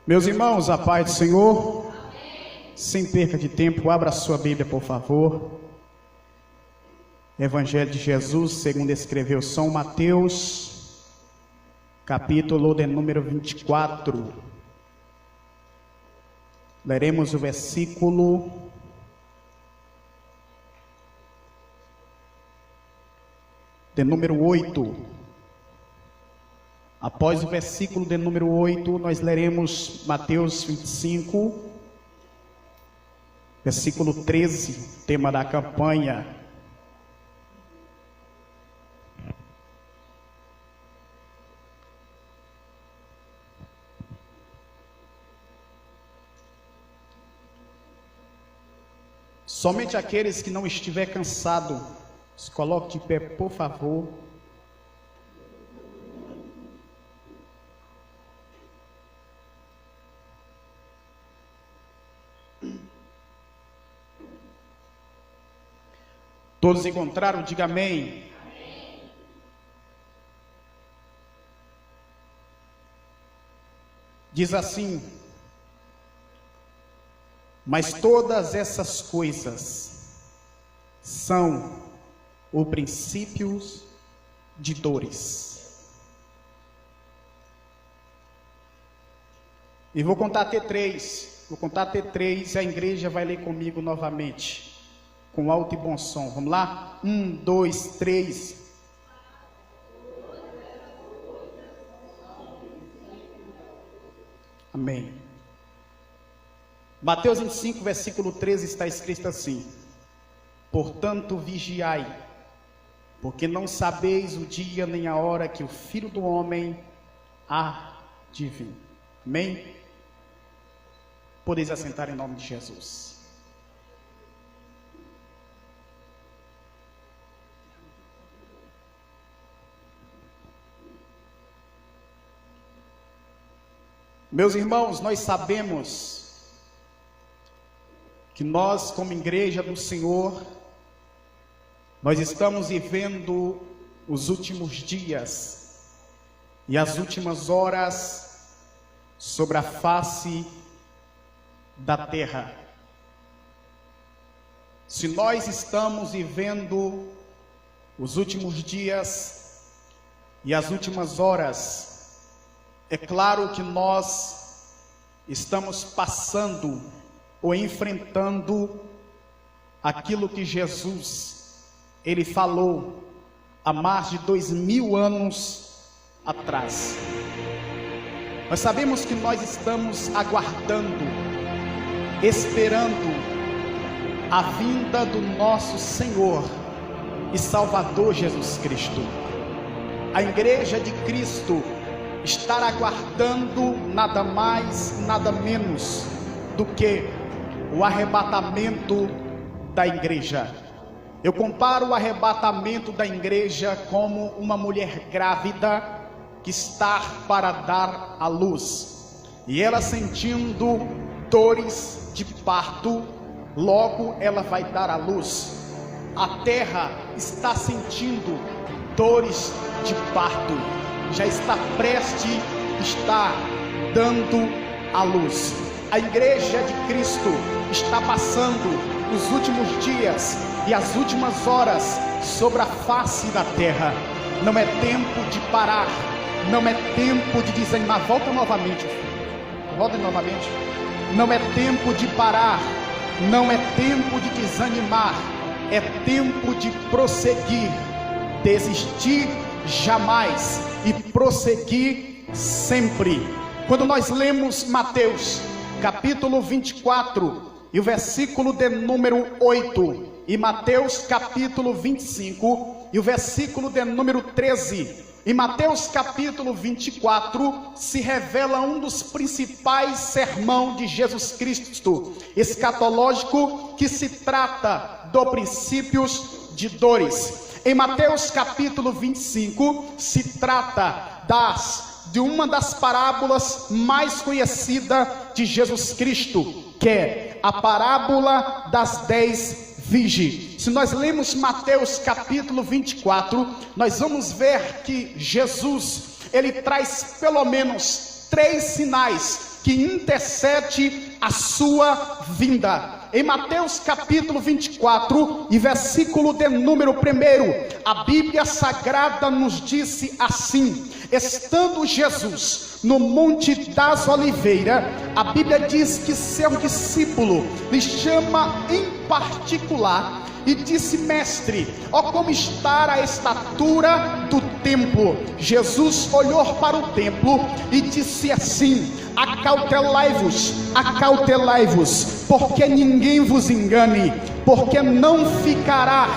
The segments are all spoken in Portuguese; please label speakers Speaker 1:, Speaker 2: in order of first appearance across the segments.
Speaker 1: Meus irmãos, a paz do Senhor. Sem perca de tempo, abra sua Bíblia, por favor. Evangelho de Jesus, segundo escreveu São Mateus, capítulo de número 24. Leremos o versículo de número 8. Após o versículo de número 8, nós leremos Mateus 25, versículo 13, tema da campanha. Somente aqueles que não estiver cansado, se coloque de pé, por favor. Todos encontraram? Diga amém. Amém. Diz assim: mas todas essas coisas são os princípios de dores. E vou contar até 3. Vou contar até 3 e a igreja vai ler comigo novamente. Com alto e bom som. Vamos lá? 1, 2, 3. Amém. Mateus 25, versículo 13 está escrito assim: portanto, vigiai, porque não sabeis o dia nem a hora que o Filho do Homem há de vir. Amém? Podeis assentar em nome de Jesus. Meus irmãos, nós sabemos que nós, como igreja do Senhor, nós estamos vivendo os últimos dias e as últimas horas sobre a face da terra. Se nós estamos vivendo os últimos dias e as últimas horas, é claro que nós estamos passando ou enfrentando aquilo que Jesus, ele falou há mais de 2000 anos atrás. Nós sabemos que nós estamos aguardando, esperando a vinda do nosso Senhor e Salvador Jesus Cristo. A igreja de Cristo estar aguardando nada mais, nada menos do que o arrebatamento da igreja. Eu comparo o arrebatamento da igreja como uma mulher grávida que está para dar à luz, e ela sentindo dores de parto, logo ela vai dar à luz. A terra está sentindo dores de parto, já está prestes, está dando à luz. A igreja de Cristo está passando os últimos dias e as últimas horas sobre a face da terra. Não é tempo de parar, não é tempo de desanimar. Volta novamente, volta novamente. Não é tempo de parar, não é tempo de desanimar, é tempo de prosseguir, desistir jamais e prosseguir sempre. Quando nós lemos Mateus capítulo 24 e o versículo de número 8, e Mateus capítulo 25 e o versículo de número 13, em Mateus capítulo 24 se revela um dos principais sermões de Jesus Cristo escatológico, que se trata dos princípios de dores. Em Mateus capítulo 25 se trata de uma das parábolas mais conhecidas de Jesus Cristo, que é a parábola das 10 virgens. Se nós lemos Mateus capítulo 24, nós vamos ver que Jesus, ele traz pelo menos 3 sinais que intercede a sua vinda. Em Mateus capítulo 24 e versículo de número 1, a Bíblia Sagrada nos disse assim: estando Jesus no Monte das Oliveiras, a Bíblia diz que seu discípulo lhe chama em particular e disse: mestre, ó como está a estatura do templo. Jesus olhou para o templo e disse assim: acautelai-vos, acautelai-vos, porque ninguém vos engane, porque não ficará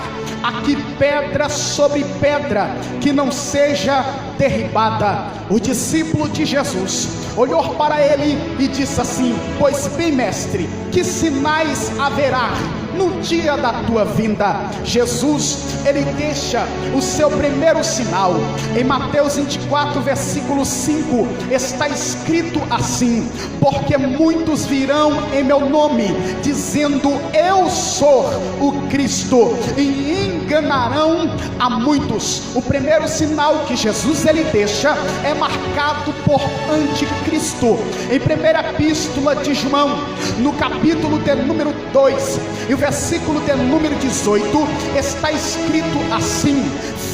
Speaker 1: aqui pedra sobre pedra que não seja derribada. O discípulo de Jesus olhou para ele e disse assim: pois bem, mestre, que sinais haverá no dia da tua vinda? Jesus, ele deixa o seu primeiro sinal. Em Mateus 24, versículo 5, está escrito assim: porque muitos virão em meu nome, dizendo eu sou o Cristo, e enganarão a muitos. O primeiro sinal que Jesus ele deixa é marcado por anticristo. Em primeira epístola de João, no capítulo de número 2 e o versículo de número 18, está escrito assim: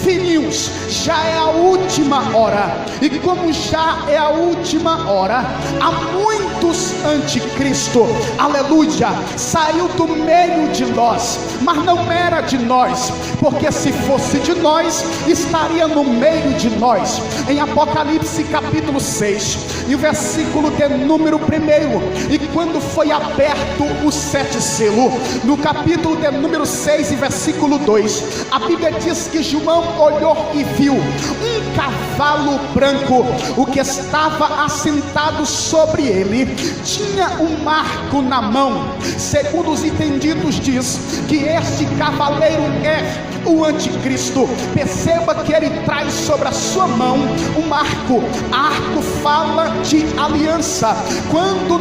Speaker 1: filhinhos, já é a última hora, e como já é a última hora, há muitos anticristo, aleluia, saiu do meio de nós, mas não era de nós, porque se fosse de nós, estaria no meio de nós. Em Apocalipse capítulo 6 e o versículo de número 1, e quando foi aberto o 7 selo, no capítulo de número 6 e versículo 2, a Bíblia diz que João olhou e viu um cavalo branco. O que estava assentado sobre ele tinha um marco na mão. Segundo os entendidos, diz que este cavaleiro é o anticristo. Perceba que ele traz sobre a sua mão um marco. Arco fala de aliança. Quando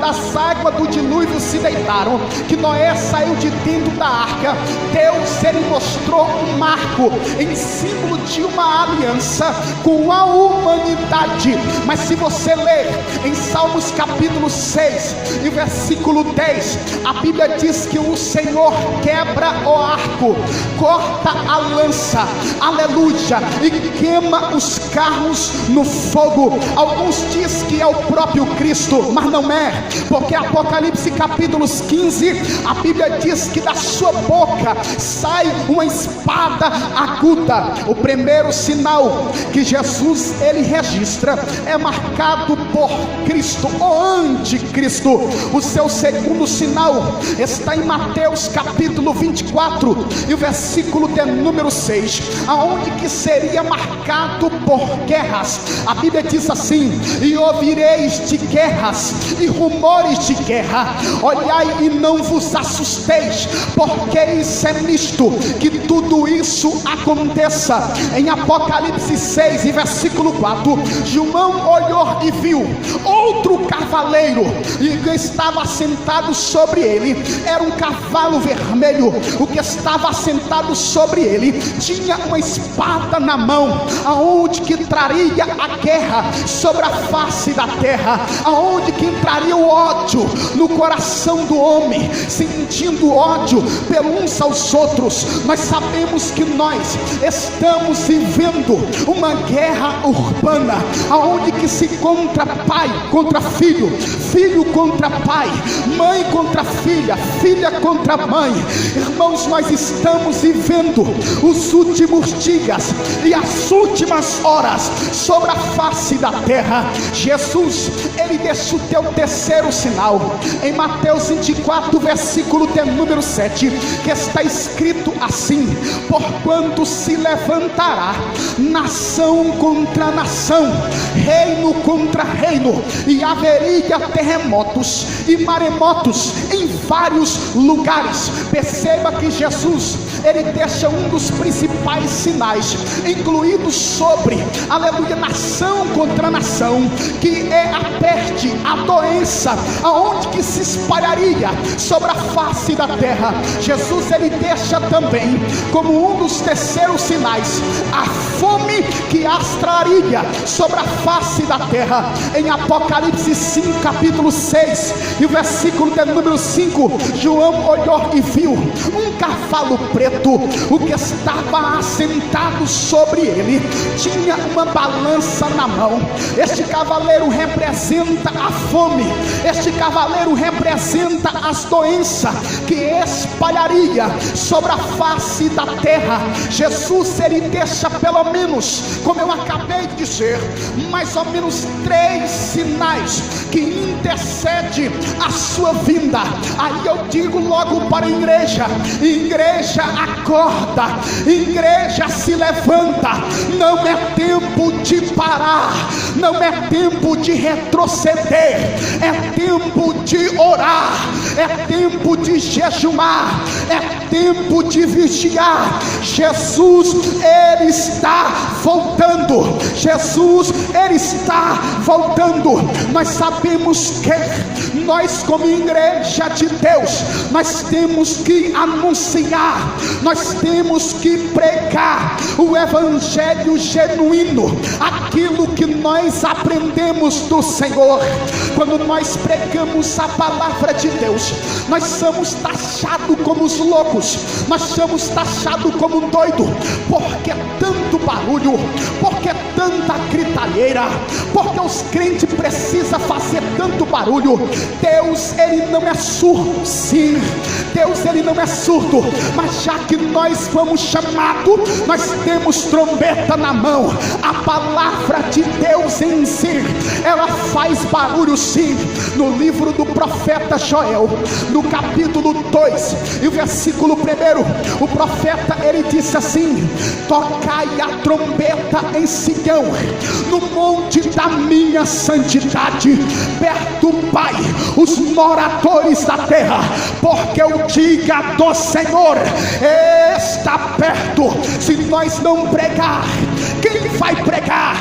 Speaker 1: as águas do dilúvio se deitaram, que Noé saiu de dentro da arca, Deus ele mostrou um marco em símbolo de uma aliança com a humanidade. Mas se você ler em Salmos capítulo 6 e versículo 10, a Bíblia diz que o Senhor quebra o arco, corta a lança, aleluia, e queima os carros no fogo. Alguns dizem que é o próprio Cristo, mas não é, porque Apocalipse capítulo 15, a Bíblia diz que da sua boca sai uma espada aguda. O primeiro sinal que Jesus ele registra é marcado por Cristo, o anticristo. O seu segundo sinal está em Mateus capítulo 24 e o versículo de número 6, aonde que seria marcado por guerras. A Bíblia diz assim: e ouvireis de guerras e rumores de guerra, olhai e não vos assusteis, porque isso é misto que tudo isso aconteça. Em Apocalipse 6 e versículo 4, João olhou e viu outro cavaleiro, e estava sentado sobre ele, era um cavalo vermelho. O que estava sentado sobre ele tinha uma espada na mão, aonde que traria a guerra sobre a face da terra, aonde que entraria o ódio no coração do homem, sentindo ódio pelos uns aos outros. Nós sabemos que nós estamos vivendo uma guerra urbana, aonde que se encontra pai contra filho, filho contra pai, mãe contra filha, filha contra mãe. Irmãos, nós estamos vivendo os últimos dias e as últimas horas sobre a face da terra. Jesus, ele deixa o teu terceiro sinal em Mateus 24, versículo de número 7, que está escrito assim: porquanto se levantará nação contra nação, reino contra reino, e haveria terremotos e maremotos em vários lugares. Perceba que Jesus, ele deixa um dos principais principais sinais, incluídos sobre, aleluia, nação contra nação, que é a peste, a doença, aonde que se espalharia sobre a face da terra. Jesus, ele deixa também como um dos terceiros sinais a fome que astraria sobre a face da terra. Em Apocalipse 5, capítulo 6 e o versículo de número 5, João olhou e viu um cavalo preto. O que estava assentado sobre ele tinha uma balança na mão. Este cavaleiro representa a fome, este cavaleiro representa as doenças que espalharia sobre a face da terra. Jesus, ele deixa pelo menos, como eu acabei de dizer, mais ou menos 3 sinais que intercede a sua vinda. Aí eu digo logo para a igreja: igreja, acorda, igreja, se levanta. Não é tempo de parar, não é tempo de retroceder, é tempo de orar, é tempo de jejuar, é tempo de vigiar. Jesus, ele está voltando. Jesus, ele está voltando. Nós sabemos que nós, como igreja de Deus, nós temos que anunciar, nós temos que pregar o evangelho genuíno, aquilo que nós aprendemos do Senhor. Quando nós pregamos a palavra de Deus, nós somos taxados como os loucos, nós somos taxados como doido, porque tanto barulho, porque tanta gritalheira, porque os crentes precisam fazer tanto barulho. Deus, ele não é surdo, sim, Deus, ele não é surdo, mas já que nós fomos chamados, nós temos trombeta na mão. A palavra de Deus em si, ela faz barulho, sim. No livro do profeta Joel, no capítulo 2 e o versículo 1, o profeta, ele disse assim: tocai a trombeta em Sião, no monte da minha santidade, perturbai os moradores da terra, porque o dia do Senhor está perto. Se nós não pregar, quem vai pregar?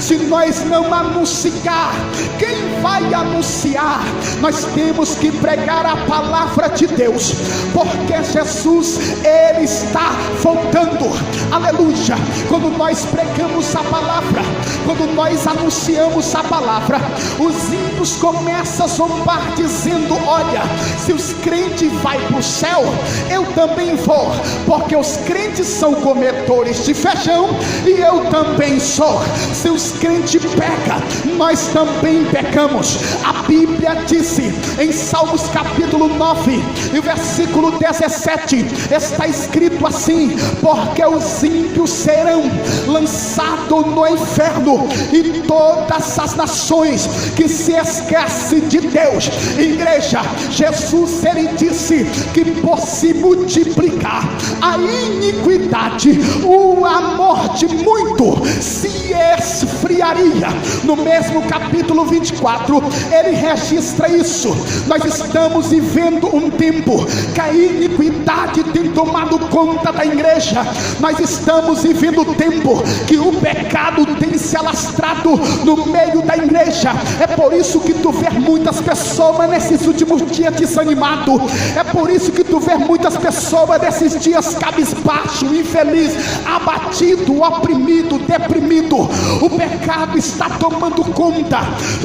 Speaker 1: Se nós não anunciar, quem vai anunciar? Nós temos que pregar a palavra de Deus, porque Jesus, ele está voltando. Aleluia. Quando nós pregamos a palavra, quando nós anunciamos a palavra, os ímpios começam a zombar, dizendo: olha, se os crentes vão para o céu, eu também vou, porque os crentes são comedores de feijão e eu também sou. Se os crentes pecam, nós também pecamos. A Bíblia disse em Salmos capítulo 9 e versículo 17, está escrito assim: porque os ímpios serão lançados no inferno, e todas as nações que se esquecem de Deus. Igreja, Jesus, ele disse que por se multiplicar a iniquidade, o amor de muito se esfriaria. No mesmo capítulo 24, ele registra isso. Nós estamos vivendo um tempo que a iniquidade tem tomado conta da igreja. Nós estamos vivendo um tempo que o pecado tem se alastrado no meio da igreja. É por isso que tu vê muitas pessoas nesses últimos dias desanimados. É por isso que tu vê muitas pessoas nesses dias cabisbaixo, infeliz, abatido, oprimido, deprimido. O pecado está tomando conta,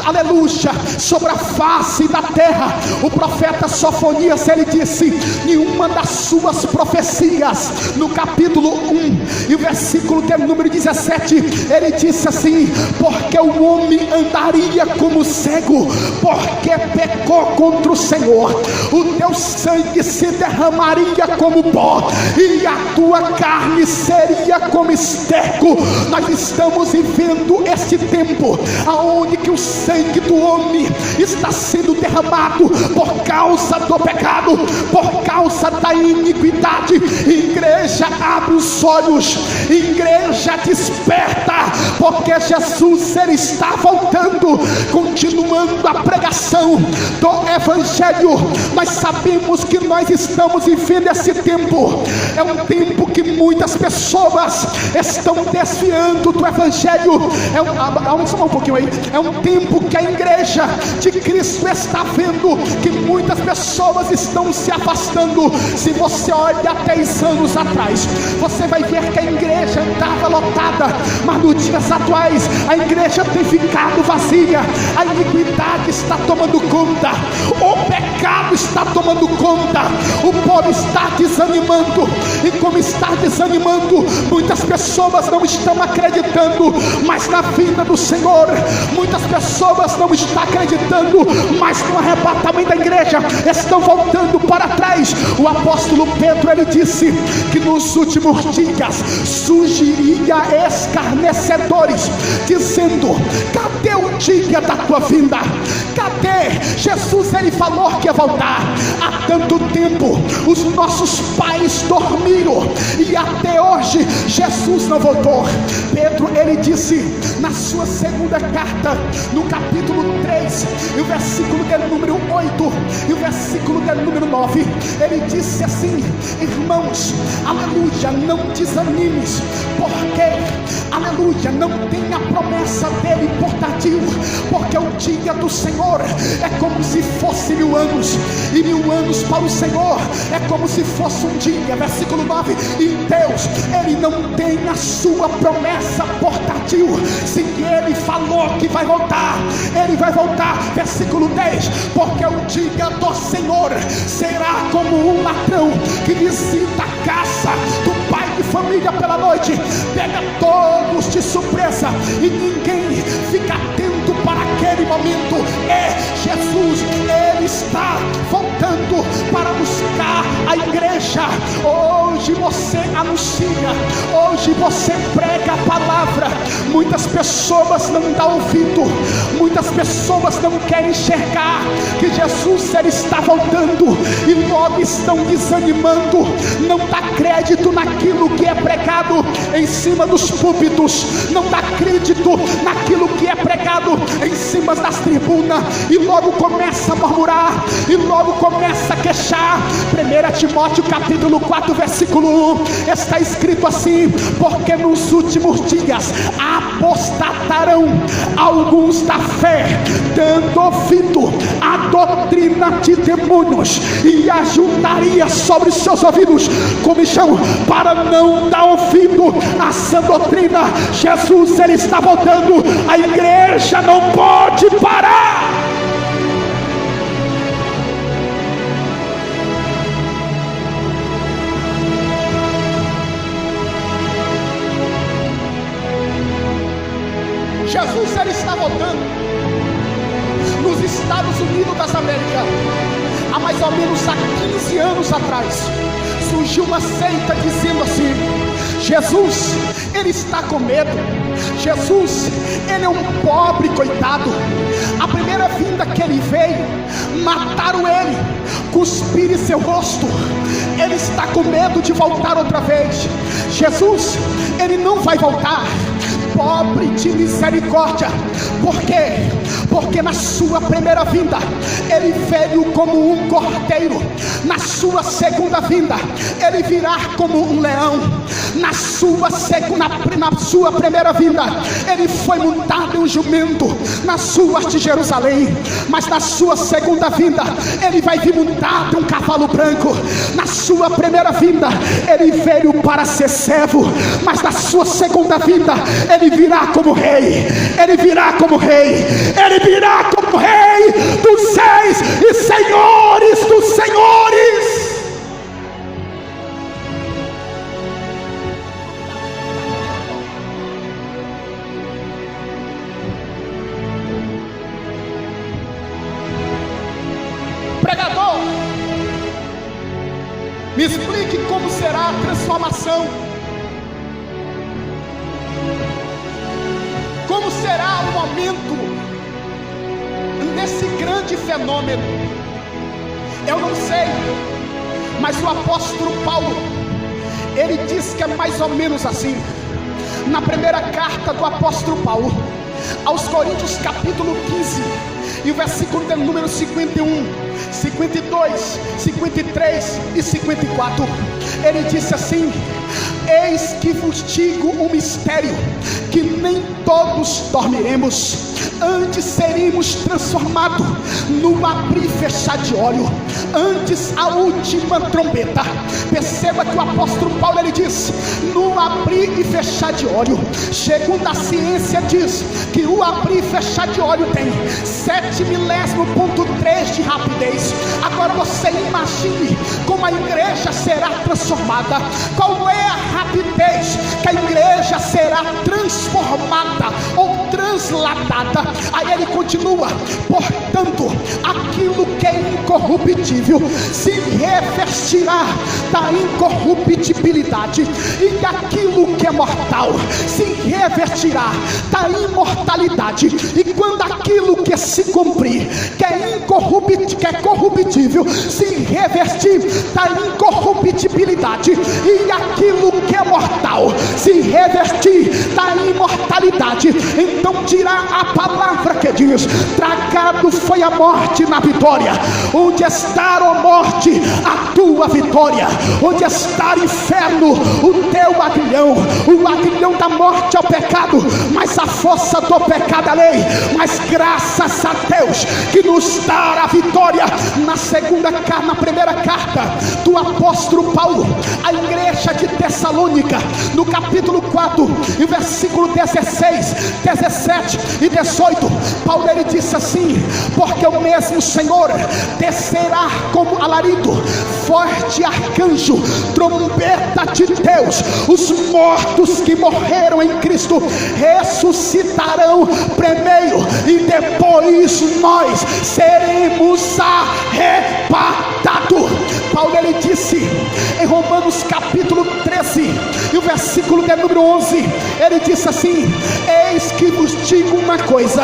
Speaker 1: aleluia, sobre a face da terra. O profeta Sofonias, ele disse, nenhuma das suas profecias, no capítulo 1 e o versículo de número 17, ele disse assim: porque o homem andaria como cego, porque pecou contra o Senhor, o teu sangue se derramaria como pó, e a tua carne seria como esterco. Nós estamos vivendo vivendo esse tempo aonde que o sangue do homem está sendo derramado por causa do pecado, por causa da iniquidade. Igreja, abre os olhos, igreja, desperta, porque Jesus, ele está voltando, continuando a pregação do evangelho. Nós sabemos que nós estamos vivendo esse tempo, é um tempo que muitas pessoas estão desviando do evangelho. Vamos um pouquinho aí. É um tempo que a igreja de Cristo está vendo que muitas pessoas estão se afastando. Se você olha 10 anos atrás, você vai ver que a igreja estava lotada, mas nos dias atuais a igreja tem ficado vazia. A iniquidade está tomando conta, o pecado está tomando conta, o povo está desanimando, e como está desanimando, muitas pessoas não estão acreditando mais na vinda do Senhor, muitas pessoas não estão acreditando mais no arrebatamento da igreja, estão voltando para trás. O apóstolo Pedro, ele disse que nos últimos dias surgiria escarnecedores, dizendo: cadê o dia da tua vinda? Cadê? Jesus, ele falou que ia voltar. Há tanto tempo os nossos pais dormiram e até hoje Jesus não voltou. Pedro, ele disse na sua segunda carta, no capítulo 3, e o versículo de número 8 e o versículo de número 9, ele disse assim: irmãos, aleluia, não desanimes, porque, aleluia, não tem a promessa dele por tardio, porque o dia do Senhor é como se fosse 1000 anos, e 1000 anos para o Senhor é como se fosse um dia. Versículo 9: e Deus, ele não tem a sua promessa por tardio. Se ele falou que vai voltar, ele vai voltar. Versículo 10: porque o dia do Senhor será como um ladrão que visita a casa do pai de família pela noite, pega todos de surpresa e ninguém fica atento para aquele momento. É Jesus, ele está voltando para buscar a igreja. Hoje você anuncia, hoje você prega a palavra. Muitas pessoas não dão ouvido, muitas pessoas não querem enxergar que Jesus, ele está voltando, e logo estão desanimando, não dá crédito naquilo que é pregado em cima dos púlpitos, não dá crédito naquilo que é pregado em cima das tribunas, e logo começa a murmurar, e logo começa a queixar. 1 Timóteo capítulo 4 versículo 1 está escrito assim: porque nos últimos dias apostatarão alguns da fé, dando ouvido à doutrina de demônios, e ajuntaria sobre seus ouvidos comichão para não dar ouvido a sã doutrina. Jesus, ele está voltando, a igreja não pode parar. Jesus, ele está voltando. Nos Estados Unidos das Américas, há mais ou menos 15 anos atrás, surgiu uma seita dizendo assim: Jesus, ele está com medo, Jesus, ele é um pobre coitado. A primeira vinda que ele veio, mataram ele, cuspiram em seu rosto, ele está com medo de voltar outra vez. Jesus, ele não vai voltar. Pobre de misericórdia. Por quê? Porque na sua primeira vinda ele veio como um cordeiro, na sua segunda vinda ele virá como um leão. Na sua primeira vinda ele foi montado em um jumento nas ruas de Jerusalém, mas na sua segunda vinda ele vai vir montado em um cavalo branco. Na sua primeira vinda ele veio para ser servo, mas na sua segunda vinda ele virá como rei, ele virá como rei, ele virá como rei dos reis e senhores dos senhores. Pregador, me explique como será a transformação. Como será o momento desse grande fenômeno? Eu não sei, mas o apóstolo Paulo, ele diz que é mais ou menos assim. Na primeira carta do apóstolo Paulo aos Coríntios, capítulo 15, e o versículo de número 51, 52, 53 e 54, ele disse assim: eis que vos digo um mistério, que nem todos dormiremos, antes seríamos transformados num abrir e fechar de olho, antes a última trombeta. Perceba que o apóstolo Paulo, ele diz, num abrir e fechar de olho. Segundo a ciência diz que o abrir e fechar de olho tem 7 milésimo.3 de rapidez. Agora você imagine como a igreja será transformada. Qual é a rapidez que a igreja será transformada ou transladada? Aí ele continua: portanto, aquilo que é incorruptível se revestirá da incorruptibilidade, e aquilo que é mortal se revestirá da imortalidade. E quando aquilo que se cumprir, que é corruptível, se revestir da incorruptibilidade, e aquilo que é mortal se revestir da imortalidade, então dirá a palavra que diz: tragado foi a morte na vitória. Onde está, ó morte, a tua vitória? Onde está, inferno, o teu aguilhão? O aguilhão da morte é o pecado, mas a força do pecado é a lei. Mas graças a Deus que nos dá a vitória. Na primeira carta do apóstolo Paulo à igreja de Tessalônica, no capítulo 4 e versículo 16, 17 e 18, Paulo, ele disse assim: porque o mesmo Senhor descerá como alarido, forte arcanjo, trombeta de Deus. Os mortos que morreram em Cristo ressuscitarão primeiro, e depois nós seremos arrebatados. Paulo, ele disse em Romanos capítulo 13 e o versículo de número 11, ele disse assim: eis que vos digo uma coisa,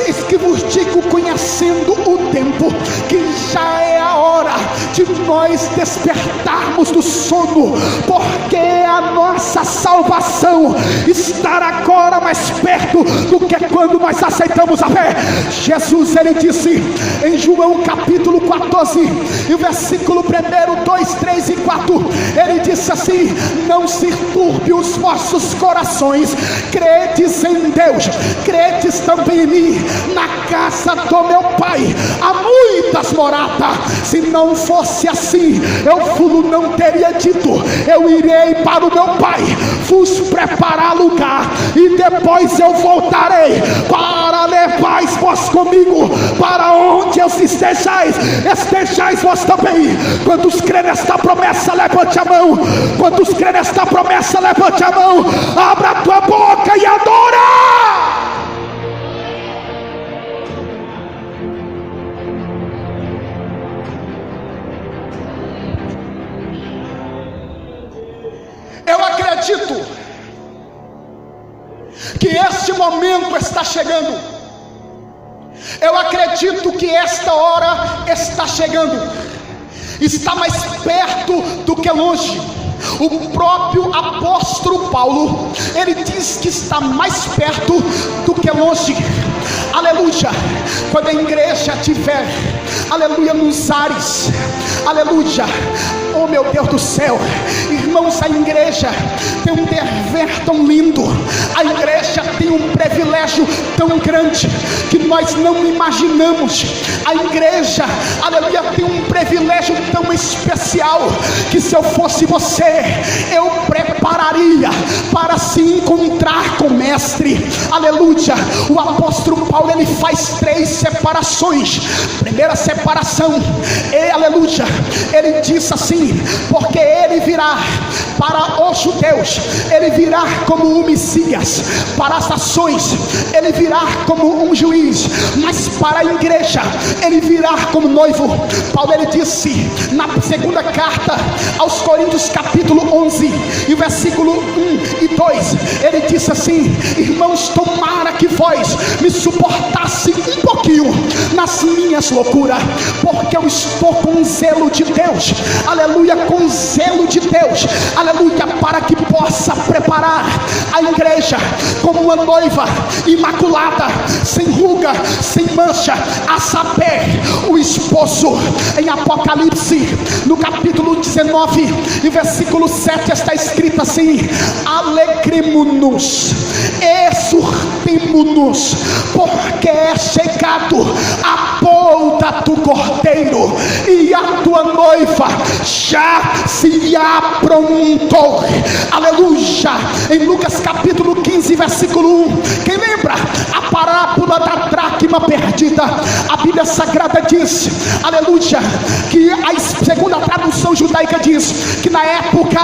Speaker 1: eis que vos digo, conhecendo o tempo, que já é a hora de nós despertarmos do sono, porque a nossa salvação está agora mais perto do que quando nós aceitamos a fé. Jesus, ele disse em João capítulo 14 e o versículo 1, 2, 3 e 4, ele disse assim: não se turbe os vossos corações, credes em Deus, credes também em mim. Na casa do meu pai há muitas moradas. Se não fosse assim, eu não teria dito: eu irei para o meu pai, vos preparar lugar, e depois eu voltarei para levais vós comigo, para onde eu estejais, estejais vós também. Quantos crê nesta promessa, levante a mão. Quantos crê nesta promessa, levante a mão. Abra a tua boca e adora. Eu acredito que este momento está chegando. Eu acredito que esta hora está chegando. Está mais perto do que longe. O próprio apóstolo Paulo, ele diz que está mais perto do que longe. Aleluia. Quando a igreja tiver, aleluia, nos ares, aleluia, oh meu Deus do céu, irmãos, a igreja tem um dever tão lindo, a igreja tem um privilégio tão grande que nós não imaginamos. A igreja, aleluia, tem um privilégio tão especial que, se eu fosse você, eu prepararia para se encontrar com o mestre. Aleluia. O apóstolo Paulo, ele faz 3 separações. Primeira separação, aleluia, ele diz assim: porque ele virá Para os judeus ele virá como um Messias, para as nações ele virá como um juiz, mas para a igreja ele virá como noivo. Paulo ele disse na segunda carta aos Coríntios, capítulo 11 e versículo 1 e 2, ele disse assim: irmãos, tomara que vós me suportasse um pouquinho nas minhas loucuras, porque eu estou com zelo de Deus, aleluia, com zelo de Deus, aleluia, para que possa preparar a igreja como uma noiva imaculada, sem ruga, sem mancha, a saber, o esposo. Em Apocalipse, no capítulo 19 e versículo 7, está escrito assim: alegremo-nos, exultemo-nos, porque é chegado a boda do Cordeiro, e a tua noiva já se aprontou. Aleluia. Em Lucas capítulo 15 versículo 1, quem lembra a parábola da dracma perdida? A Bíblia Sagrada diz, aleluia, que a segunda tradução judaica diz que na época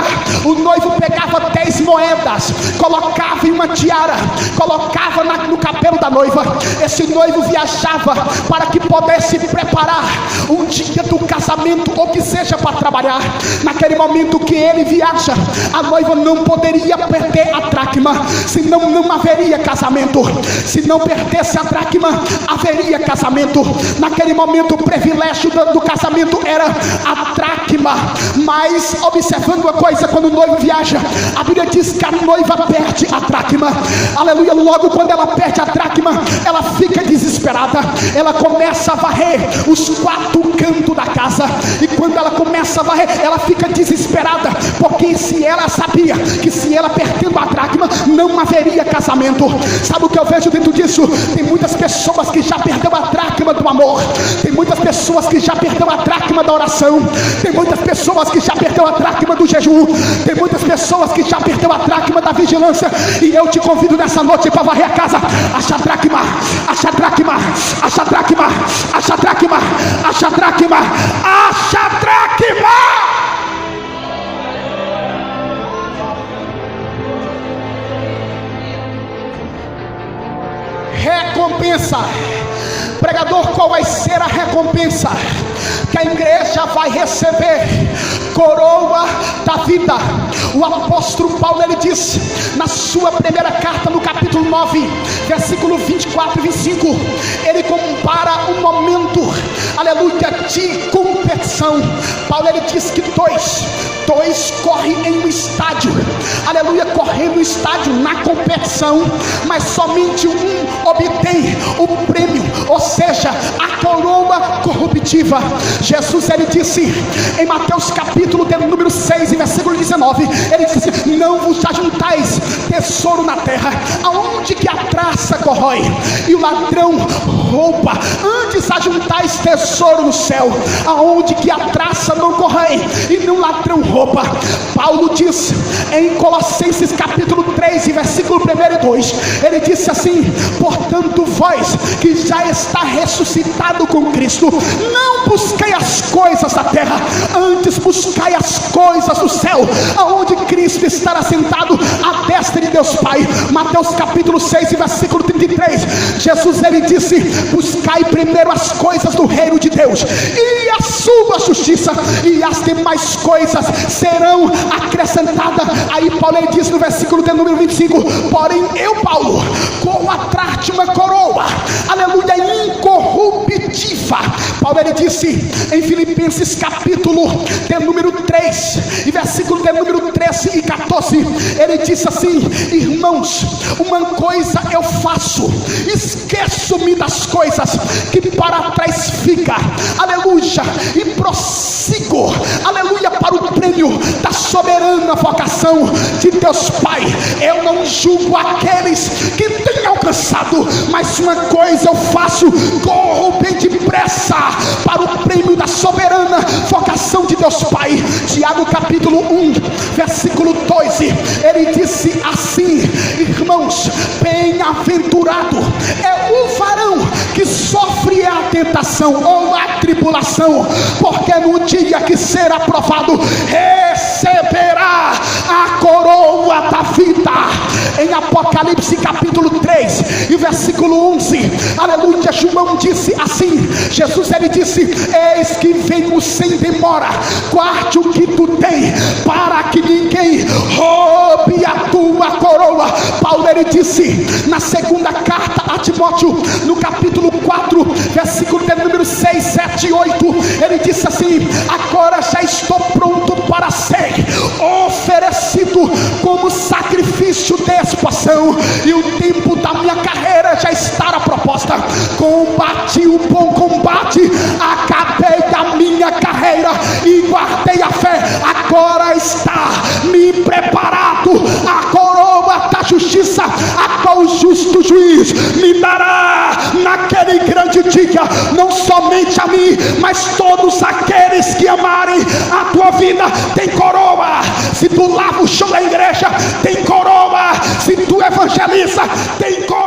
Speaker 1: o noivo pegava 10 moedas, colocava em uma tiara, colocava no cabelo da noiva. Esse noivo viajava para que pudesse preparar um dia do casamento, ou que seja para trabalhar. Naquele momento que ele viaja, a noiva não poderia perder a dracma, senão não haveria casamento. Se não perdesse a dracma, haveria casamento. Naquele momento o privilégio do casamento era a dracma. Mas observando uma coisa, quando o noivo viaja, a Bíblia diz que a noiva perde a dracma, aleluia. Logo quando ela perde a dracma, ela fica desesperada, ela começa a varrer os 4 cantos da casa, e quando ela começa a varrer, ela fica desesperada, porque se ela sabia que se ela perdendo a dracma, não haveria casamento. Sabe o que eu vejo dentro disso? Tem muitas pessoas que já perdeu a dracma do amor, tem muitas pessoas que já perdeu a dracma da oração, tem muitas pessoas que já perdeu a dracma do jejum, tem muitas pessoas que já perdeu a dracma da vigilância, e eu te convido nessa noite para varrer a casa. Acha a dracma, acha a dracma, acha a dracma, acha a dracma, acha a dracma, acha a dracma. Recompensa. Pregador, qual vai ser a recompensa que a igreja vai receber? Coroa da vida. O apóstolo Paulo, ele diz na sua primeira carta, no capítulo 9 versículo 24 e 25, ele compara um momento, aleluia, de competição. Paulo, ele diz que dois correm em um estádio, aleluia, correndo no estádio na competição, mas somente um obtém o prêmio, ou seja, a coroa corruptiva. Jesus, ele disse em Mateus capítulo de número 6 e versículo 19, ele disse: não vos ajuntais tesouro na terra, aonde que a traça corrói e o ladrão rouba, antes ajuntais tesouro no céu, aonde que a traça não corrói e não ladrão rouba. Paulo diz em Colossenses capítulo 3 e versículo 1 e 2, ele disse assim: portanto vós que já está ressuscitado com Cristo, não busquei as coisas da terra, antes buscai as coisas do céu, aonde Cristo estará sentado à destra de Deus Pai. Mateus capítulo 6 e versículo 33, Jesus, ele disse: buscai primeiro as coisas do reino de Deus e a sua justiça, e as demais coisas serão acrescentadas. Aí Paulo, ele diz no versículo de número 25: porém eu, Paulo, com a dracma coroa, aleluia, incorruptível. Paulo, ele disse em Filipenses capítulo de número 3 e versículo de número 13 e 14, ele disse assim: irmãos, uma coisa eu faço, esqueço-me das coisas que para trás fica, aleluia, e prossigo, aleluia, para o prêmio da soberana vocação de Deus Pai. Eu não julgo aqueles que têm alcançado, mas uma coisa eu faço, corro bem depressa para o prêmio da soberana vocação de Deus Pai. Tiago capítulo 1 versículo 12, ele disse assim: irmãos, bem-aventurado é o varão que sofre a tentação ou a tribulação, porque no dia que ser aprovado receberá dará a coroa da vida. Em Apocalipse capítulo 3 e versículo 11, aleluia, João disse assim, Jesus ele disse: eis que venho sem demora, guarde o que tu tem, para que ninguém roube a tua coroa. Paulo ele disse na segunda carta a Timóteo, no capítulo 4, versículo de número 6, 7 e 8, ele disse assim: agora já estou pronto para ser oferecido como sacrifício de expiação, e o tempo da minha carreira já está na proposta. Combati o bom combate, acabei a minha carreira e guardei a fé. Agora está me preparado a coroa da justiça, a qual o justo juiz me dará naquele grande dia, não somente a mim, mas todos aqueles que amarem a tua vida. Tem coroa se tu lava o chão da igreja, tem coroa se tu evangeliza, tem coroa